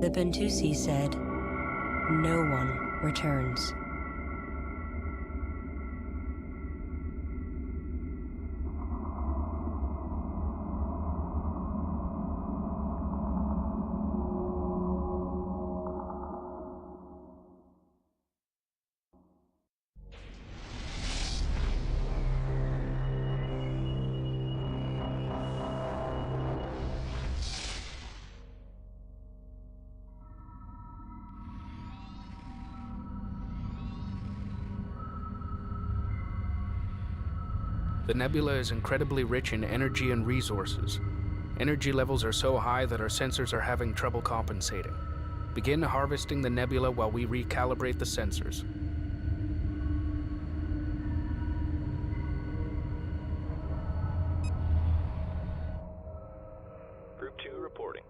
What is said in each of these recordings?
The Bentusi said, "No one returns." The nebula is incredibly rich in energy and resources. Energy levels are so high that our sensors are having trouble compensating. Begin harvesting the nebula while we recalibrate the sensors. Group 2 reporting.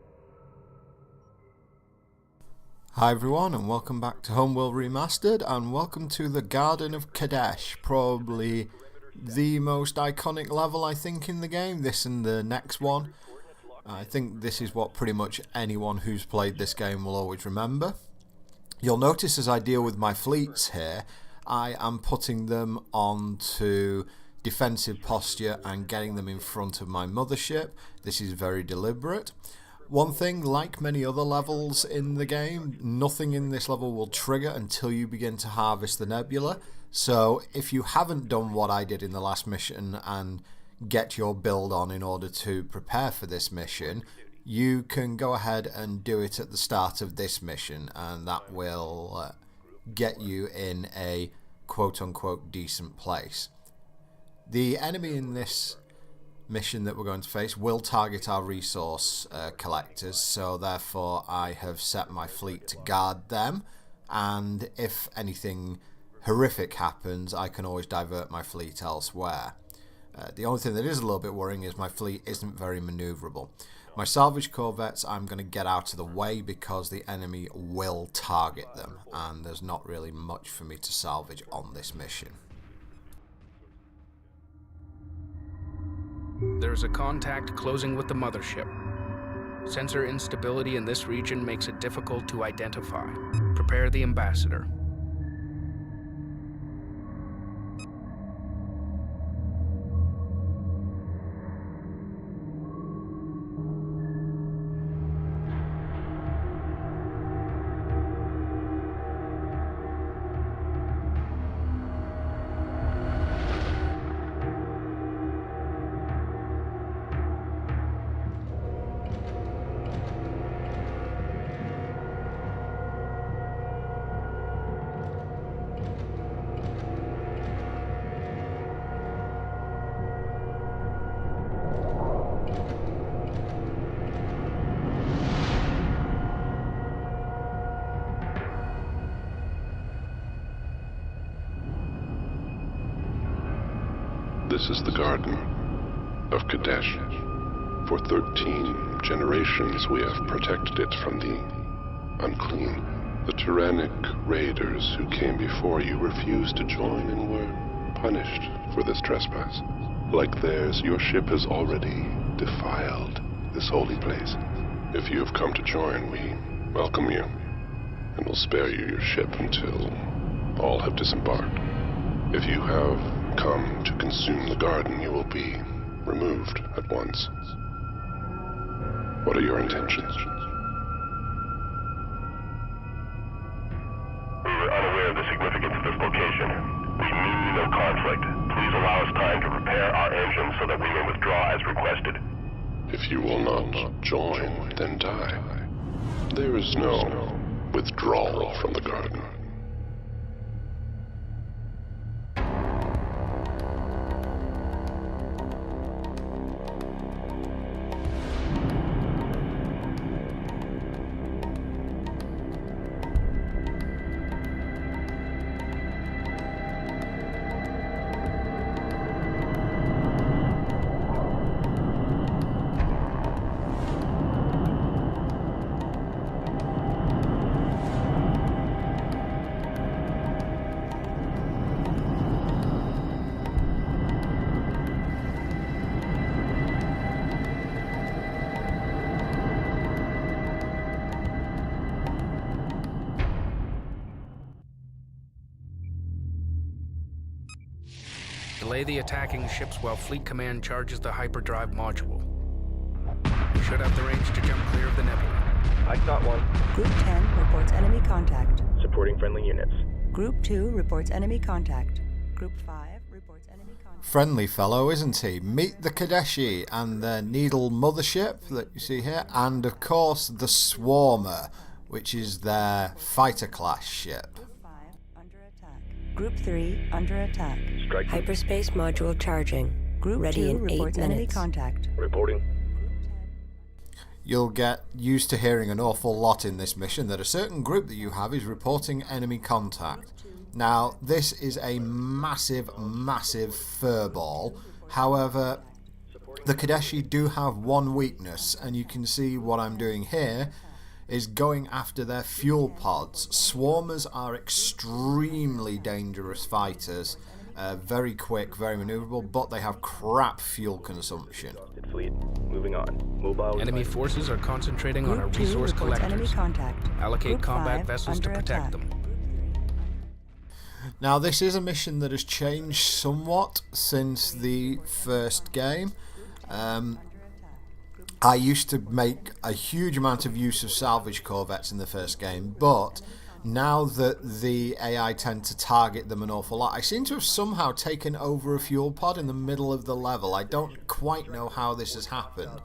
Hi everyone, and welcome back to Homeworld Remastered, and welcome to the Garden of Kadesh, probably the most iconic level I think in the game, this and the next one. I think this is what pretty much anyone who's played this game will always remember. You'll notice as I deal with my fleets here, I am putting them onto defensive posture and getting them in front of my mothership. This is very deliberate. One thing, like many other levels in the game, nothing in this level will trigger until you begin to harvest the nebula. So if you haven't done what I did in the last mission and get your build on in order to prepare for this mission, you can go ahead and do it at the start of this mission, and that will get you in a quote-unquote decent place. The enemy in this mission that we're going to face will target our resource collectors, so therefore I have set my fleet to guard them, and if anything horrific happens, I can always divert my fleet elsewhere. The only thing that is a little bit worrying is my fleet isn't very manoeuvrable. My salvage corvettes I'm going to get out of the way because the enemy will target them, and there's not really much for me to salvage on this mission. There's a contact closing with the mothership. Sensor instability in this region makes it difficult to identify. Prepare the ambassador. This is the Garden of Kadesh. For 13 generations we have protected it from the unclean. The tyrannic raiders who came before you refused to join and were punished for this trespass. Like theirs, your ship has already defiled this holy place. If you have come to join, we welcome you, and will spare you your ship until all have disembarked. If you have come to consume the garden, you will be removed at once. What are your intentions? We were unaware of the significance of this location. We mean no conflict. Please allow us time to prepare our engines so that we may withdraw as requested. If you will not join, then die. There is no withdrawal from the garden. Delay the attacking ships while Fleet Command charges the hyperdrive module. We should have the range to jump clear of the nebula. I got one. Group 10 reports enemy contact. Supporting friendly units. Group 2 reports enemy contact. Group 5 reports enemy contact. Friendly fellow, isn't he? Meet the Kadeshi and their Needle mothership that you see here, and of course the Swarmer, which is their fighter class ship. Group 5 under attack. Group 3 under attack. Strike. Hyperspace module charging. Group Ready 2 in 8 reports enemy minutes. contact. Reporting. You'll get used to hearing an awful lot in this mission that a certain group that you have is reporting enemy contact. Now, this is a massive, massive furball. However, the Kadeshi do have one weakness, and you can see what I'm doing here is going after their fuel pods. Swarmers are extremely dangerous fighters, very quick, very maneuverable, but they have crap fuel consumption. Fleet. Moving on. Mobile. Enemy forces are concentrating on our Group 2 resource reports enemy collectors. contact. Allocate Group combat 5 vessels to under protect attack. them. Now, this is a mission that has changed somewhat since the first game. I used to make a huge amount of use of salvage corvettes in the first game, but now that the AI tend to target them an awful lot, I seem to have somehow taken over a fuel pod in the middle of the level. I don't quite know how this has happened,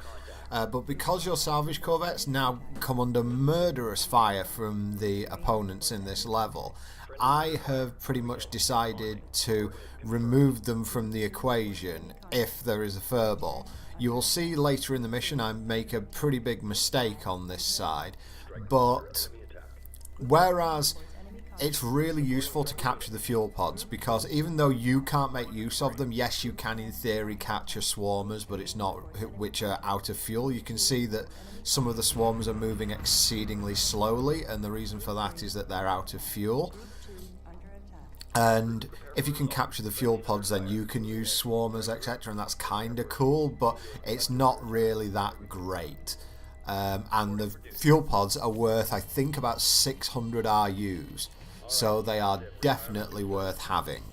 but because your salvage corvettes now come under murderous fire from the opponents in this level, I have pretty much decided to remove them from the equation if there is a furball. You will see later in the mission I make a pretty big mistake on this side, but whereas it's really useful to capture the fuel pods, because even though you can't make use of them, yes, you can in theory capture swarmers, but it's not which are out of fuel. You can see that some of the swarmers are moving exceedingly slowly, and the reason for that is that they're out of fuel. And if you can capture the fuel pods, then you can use swarmers, etc., and that's kind of cool, but it's not really that great. And the fuel pods are worth, I think, about 600 RUs, so they are definitely worth having.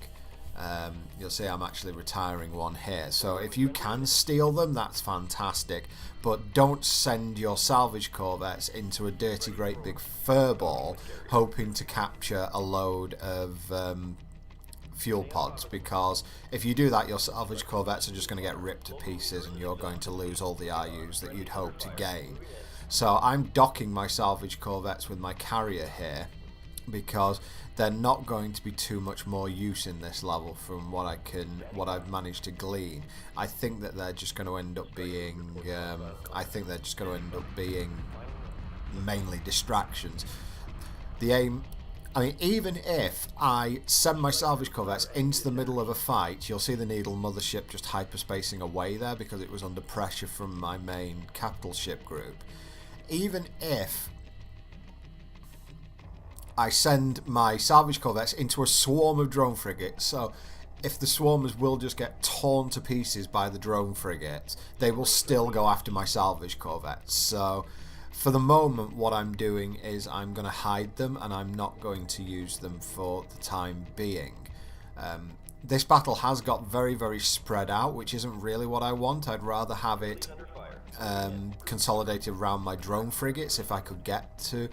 You'll see I'm actually retiring one here, so if you can steal them, that's fantastic, but don't send your salvage corvettes into a dirty great big furball hoping to capture a load of fuel pods, because if you do that, your salvage corvettes are just going to get ripped to pieces and you're going to lose all the RUs that you'd hope to gain. So I'm docking my salvage corvettes with my carrier here, because they're not going to be too much more use in this level from what I've managed to glean. I think that they're just going to end up being mainly distractions. The aim, I mean, even if I send my salvage corvettes into the middle of a fight, you'll see the Needle mothership just hyperspacing away there because it was under pressure from my main capital ship group. Even if I send my salvage corvettes into a swarm of drone frigates, so if the swarmers will just get torn to pieces by the drone frigates, they will still go after my salvage corvettes. So for the moment, what I'm doing is I'm going to hide them, and I'm not going to use them for the time being. This battle has got very, very spread out, which isn't really what I want. I'd rather have it consolidated around my drone frigates if I could get to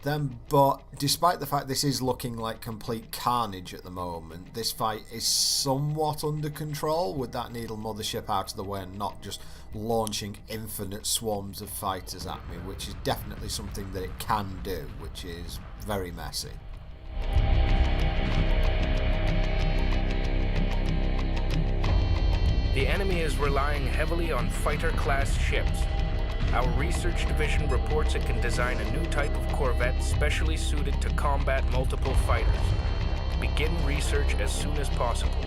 them, but despite the fact this is looking like complete carnage at the moment, this fight is somewhat under control with that Needle mothership out of the way and not just launching infinite swarms of fighters at me, which is definitely something that it can do, which is very messy. The enemy is relying heavily on fighter-class ships. Our research division reports it can design a new type of corvette specially suited to combat multiple fighters. Begin research as soon as possible.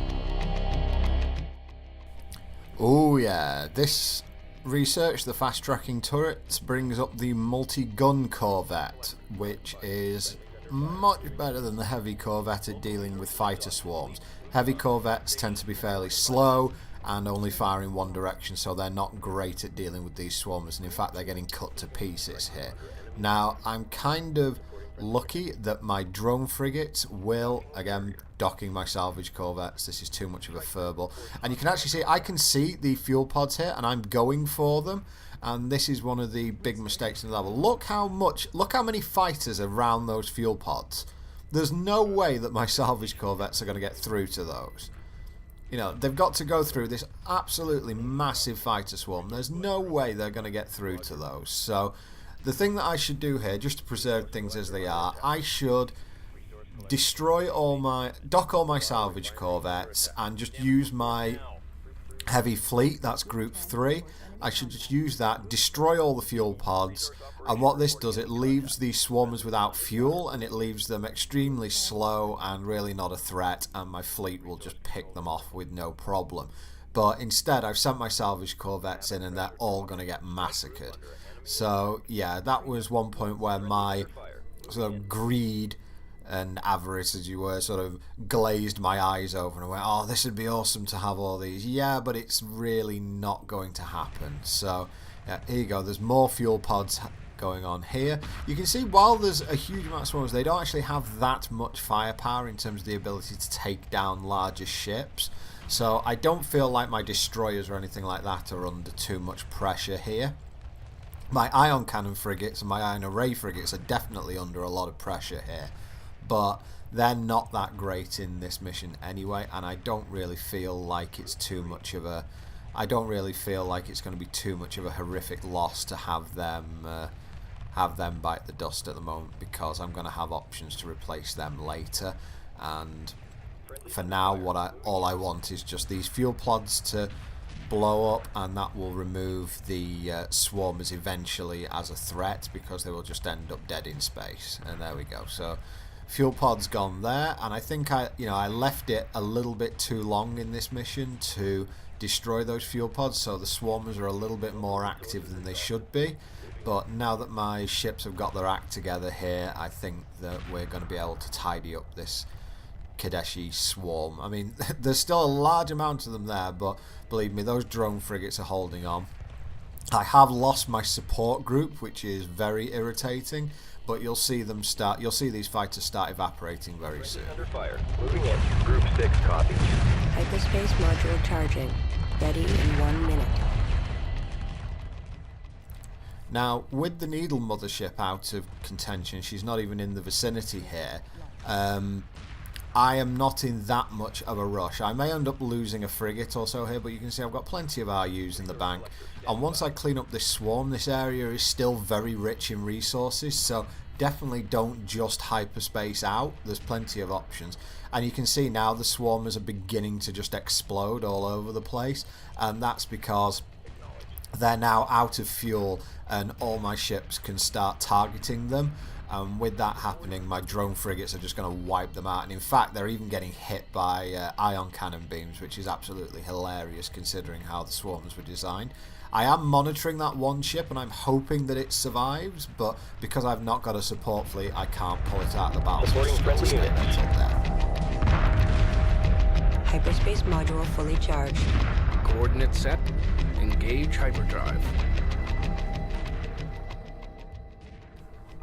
Oh yeah, this research, the fast-tracking turrets, brings up the multi-gun corvette, which is much better than the heavy corvette at dealing with fighter swarms. Heavy corvettes tend to be fairly slow and only fire in one direction, so they're not great at dealing with these swarmers, and in fact they're getting cut to pieces here. Now I'm kind of lucky that my drone frigates will, again, docking my salvage corvettes. This is too much of a furball. And you can actually see, I can see the fuel pods here, and I'm going for them. And this is one of the big mistakes in the level. Look how many fighters are around those fuel pods. There's no way that my salvage corvettes are going to get through to those. You know, they've got to go through this absolutely massive fighter swarm. There's no way they're going to get through to those. So the thing that I should do here, just to preserve things as they are, I should dock all my salvage corvettes and just use my heavy fleet. That's group 3. I should just use that, destroy all the fuel pods, and what this does, it leaves these swarmers without fuel, and it leaves them extremely slow and really not a threat, and my fleet will just pick them off with no problem. But instead, I've sent my salvage corvettes in, and they're all going to get massacred. So yeah, that was one point where my sort of greed and avarice, as you were, sort of glazed my eyes over, and I went, oh, this would be awesome to have all these. Yeah, but it's really not going to happen. So yeah, here you go, there's more fuel pods going on here. You can see while there's a huge amount of swarms, they don't actually have that much firepower in terms of the ability to take down larger ships. So I don't feel like my destroyers or anything like that are under too much pressure here. My ion cannon frigates and my ion array frigates are definitely under a lot of pressure here, but they're not that great in this mission anyway, and I don't really feel like it's too much of a it's going to be too much of a horrific loss to have them bite the dust at the moment, because I'm going to have options to replace them later. And for now, all I want is just these fuel pods to blow up, and that will remove the swarmers eventually as a threat, because they will just end up dead in space. And there we go. So fuel pod's gone there, and I think I left it a little bit too long in this mission to destroy those fuel pods, so the swarmers are a little bit more active than they should be. But now that my ships have got their act together here, I think that we're going to be able to tidy up this Kadeshi swarm. I mean, there's still a large amount of them there, but believe me, those drone frigates are holding on. I have lost my support group, which is very irritating, but you'll see these fighters start evaporating very soon. Under fire. Moving in. Group 6 copy. Hyperspace module charging. Ready in 1 minute. Now, with the Needle mothership out of contention, she's not even in the vicinity here. I am not in that much of a rush. I may end up losing a frigate or so here, but you can see I've got plenty of RUs in the bank. And once I clean up this swarm, this area is still very rich in resources, so definitely don't just hyperspace out. There's plenty of options. And you can see now the swarmers are beginning to just explode all over the place, and that's because they're now out of fuel and all my ships can start targeting them. And with that happening, my drone frigates are just going to wipe them out. And in fact, they're even getting hit by ion cannon beams, which is absolutely hilarious considering how the swarmers were designed. I am monitoring that one ship and I'm hoping that it survives, but because I've not got a support fleet, I can't pull it out of the battle. So it's got to stay until then. Hyperspace module fully charged. Coordinates set. Engage hyperdrive.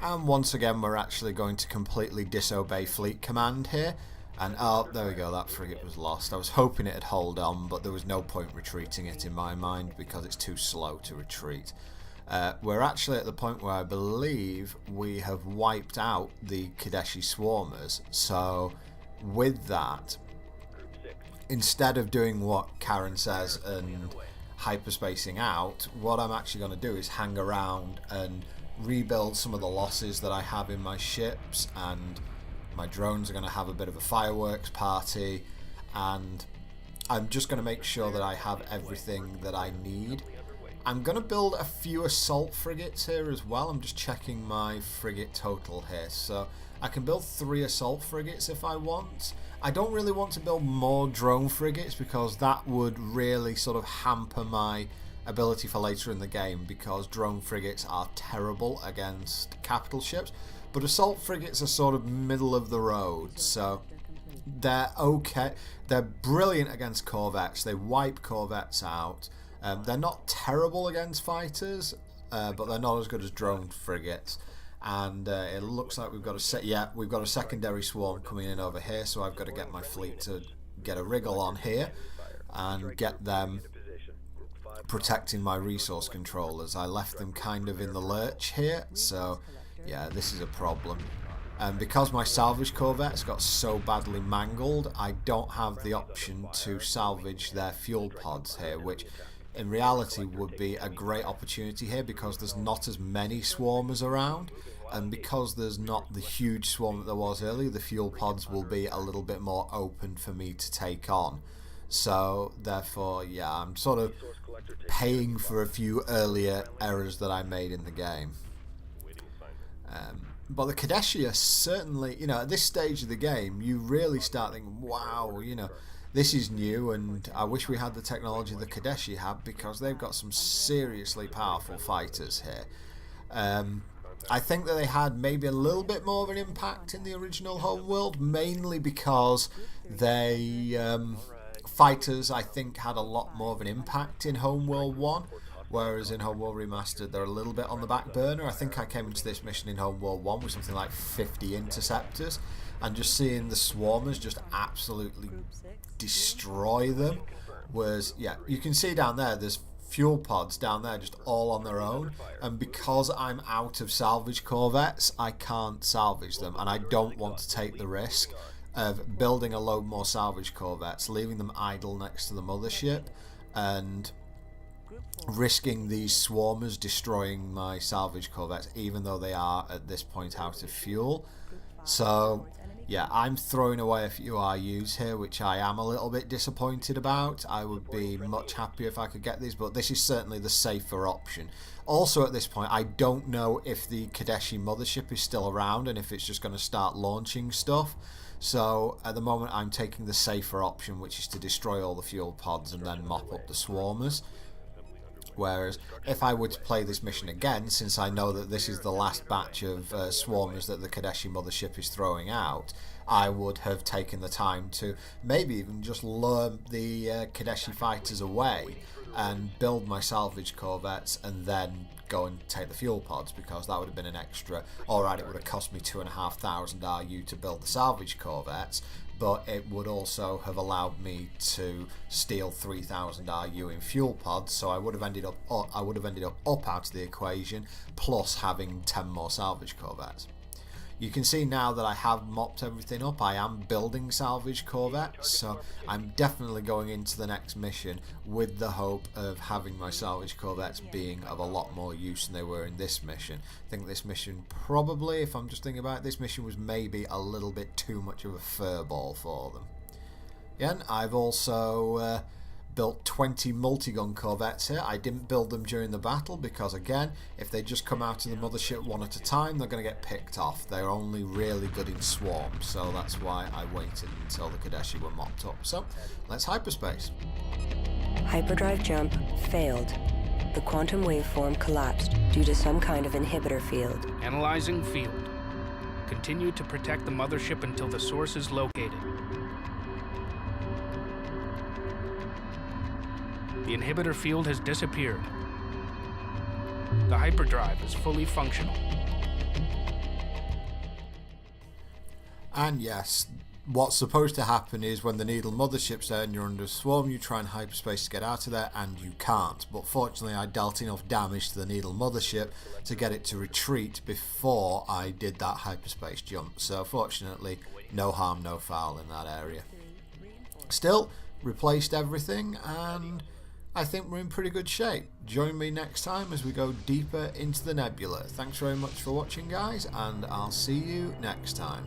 And once again, we're actually going to completely disobey fleet command here. And oh, there we go, that frigate was lost. I was hoping it'd hold on, but there was no point retreating it in my mind because it's too slow to retreat. We're actually at the point where I believe we have wiped out the Kadeshi swarmers. So with that, instead of doing what Karen says and hyperspacing out, what I'm actually going to do is hang around and rebuild some of the losses that I have in my ships, and my drones are going to have a bit of a fireworks party, and I'm just going to make sure that I have everything that I need. I'm going to build a few assault frigates here as well. I'm just checking my frigate total here, so I can build 3 assault frigates if I want. I don't really want to build more drone frigates because that would really sort of hamper my ability for later in the game, because drone frigates are terrible against capital ships, but assault frigates are sort of middle of the road, so they're okay. They're brilliant against corvettes. They wipe corvettes out. They're not terrible against fighters, but they're not as good as drone frigates. and it looks like we've got a secondary swarm coming in over here, so I've got to get my fleet to get a wriggle on here and get them protecting my resource controllers. I left them kind of in the lurch here, so yeah, this is a problem. And because my salvage corvettes got so badly mangled, I don't have the option to salvage their fuel pods here, which in reality would be a great opportunity here because there's not as many swarmers around, and because there's not the huge swarm that there was earlier, the fuel pods will be a little bit more open for me to take on. So therefore, yeah, I'm sort of paying for a few earlier errors that I made in the game. But the Kadesh are certainly, you know, at this stage of the game, you really start thinking, wow, you know, this is new, and I wish we had the technology the Kadesh have, because they've got some seriously powerful fighters here. I think that they had maybe a little bit more of an impact in the original Homeworld, mainly because they fighters, I think, had a lot more of an impact in Homeworld 1, whereas in Homeworld Remastered they're a little bit on the back burner. I think I came into this mission in Homeworld 1 with something like 50 interceptors, and just seeing the swarmers just absolutely destroy them was, yeah, you can see down there there's fuel pods down there just all on their own, and because I'm out of salvage corvettes I can't salvage them, and I don't want to take the risk of building a load more salvage corvettes, leaving them idle next to the mothership, and risking these swarmers destroying my salvage corvettes, even though they are at this point out of fuel. So yeah, I'm throwing away a few RUs here, which I am a little bit disappointed about. I would be much happier if I could get these, but this is certainly the safer option. Also at this point, I don't know if the Kadeshi mothership is still around and if it's just going to start launching stuff. So at the moment I'm taking the safer option, which is to destroy all the fuel pods and then mop up the swarmers. Whereas if I were to play this mission again, since I know that this is the last batch of swarmers that the Kadeshi mothership is throwing out, I would have taken the time to maybe even just lure the Kadeshi fighters away and build my salvage corvettes and then go and take the fuel pods, because that would have been an extra, alright, it would have cost me 2,500 RU to build the salvage corvettes, but it would also have allowed me to steal 3,000 RU in fuel pods, so I would have ended up out of the equation, plus having 10 more salvage corvettes. You can see now that I have mopped everything up. I am building salvage corvettes, so I'm definitely going into the next mission with the hope of having my salvage corvettes being of a lot more use than they were in this mission. I think this mission probably, if I'm just thinking about it, this mission was maybe a little bit too much of a furball for them. Again, I've also built 20 multi-gun corvettes here. I didn't build them during the battle because, again, if they just come out of the mothership one at a time, they're going to get picked off. They're only really good in swarms, so that's why I waited until the Kadeshi were mopped up. So let's hyperspace. Hyperdrive jump failed. The quantum waveform collapsed due to some kind of inhibitor field. Analyzing field. Continue to protect the mothership until the source is located. The inhibitor field has disappeared. The hyperdrive is fully functional. And yes, what's supposed to happen is when the Needle mothership's there and you're under a swarm, you try and hyperspace to get out of there, and you can't. But fortunately I dealt enough damage to the Needle mothership to get it to retreat before I did that hyperspace jump. So fortunately, no harm, no foul in that area. Still, replaced everything, and I think we're in pretty good shape. Join me next time as we go deeper into the nebula. Thanks very much for watching, guys, and I'll see you next time.